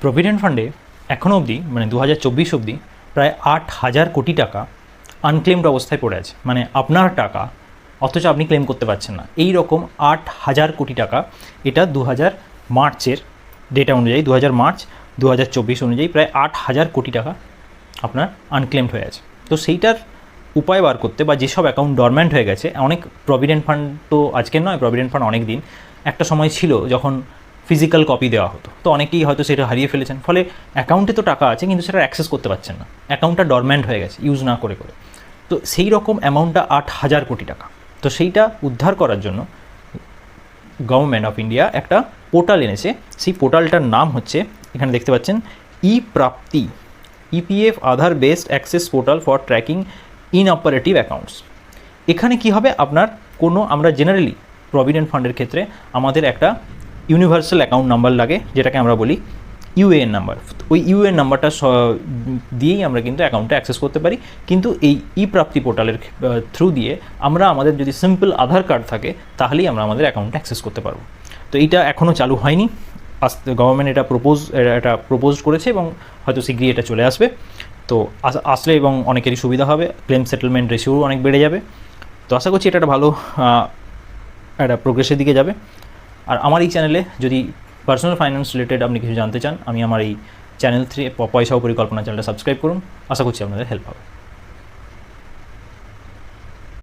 Provident ফান্ডে এখনও অবধি মানে 2024 অবধি প্রায় 8,000 কোটি টাকা আনক্লেমড অবস্থায় পড়ে আছে, মানে আপনার টাকা অথচ আপনি ক্লেম করতে পারছেন না। এই রকম 8,000 কোটি টাকা, এটা 2000 মার্চের ডেটা অনুযায়ী, 2000 মার্চ 2024 অনুযায়ী প্রায় 8,000 কোটি টাকা আপনার আনক্লেমড হয়ে আছে। তো সেইটার উপায় বার করতে বা যেসব অ্যাকাউন্ট ডরম্যান্ট হয়ে গেছে, অনেক প্রভিডেন্ট ফান্ড তো আজকের নয়, প্রভিডেন্ট ফান্ড অনেক দিন, একটা সময় ছিল যখন ফিজিক্যাল কপি দেওয়া হতো, তো অনেকেই হয়তো সেটা হারিয়ে ফেলেছেন, ফলে অ্যাকাউন্টে তো টাকা আছে কিন্তু সেটা অ্যাক্সেস করতে পারছেন না, অ্যাকাউন্টটা ডরম্যান্ট হয়ে গেছে ইউজ না করে করে। তো সেই রকম অ্যামাউন্টটা 8,000 কোটি টাকা। তো সেইটা উদ্ধার করার জন্য গভর্নমেন্ট অফ ইন্ডিয়া একটা পোর্টাল এনেছে। সেই পোর্টালটার নাম হচ্ছে, এখানে দেখতে পাচ্ছেন, E Prapti, EPF Aadhaar based access portal for tracking inoperative accounts. এখানে কি হবে, আপনার কোনো, আমরা জেনারেলি প্রভিডেন্ট ফান্ডের ক্ষেত্রে আমাদের একটা ইউনিভার্সাল অ্যাকাউন্ট নাম্বার লাগে, যেটাকে আমরা বলি ইউএএন নাম্বার। ওই ইউএএন নাম্বারটা দিয়েই আমরা কিন্তু অ্যাকাউন্টটা অ্যাক্সেস করতে পারি। কিন্তু এই ই প্রাপ্তি পোর্টালের থ্রু দিয়ে আমরা, আমাদের যদি সিম্পল আধার কার্ড থাকে তাহলেই আমরা আমাদের অ্যাকাউন্টটা অ্যাক্সেস করতে পারবো। তো এইটা এখনও চালু হয়নি, গভর্নমেন্ট এটা প্রপোজ করেছে এবং হয়তো শীঘ্রই এটা চলে আসবে। তো আসলে এবং অনেকেরই সুবিধা হবে, ক্লেম সেটেলমেন্ট রেশিও অনেক বেড়ে যাবে। তো আশা করছি এটা একটা ভালো একটা প্রোগ্রেসের দিকে যাবে। আর আমার এই চ্যানেলে যদি পার্সোনাল ফাইন্যান্স রিলেটেড আপনি কিছু জানতে চান, আমি আমার এই চ্যানেল পয়সা ও পরিকল্পনা চ্যানেলটা সাবস্ক্রাইব করুন। আশা করছি আপনাদের হেল্প হবে।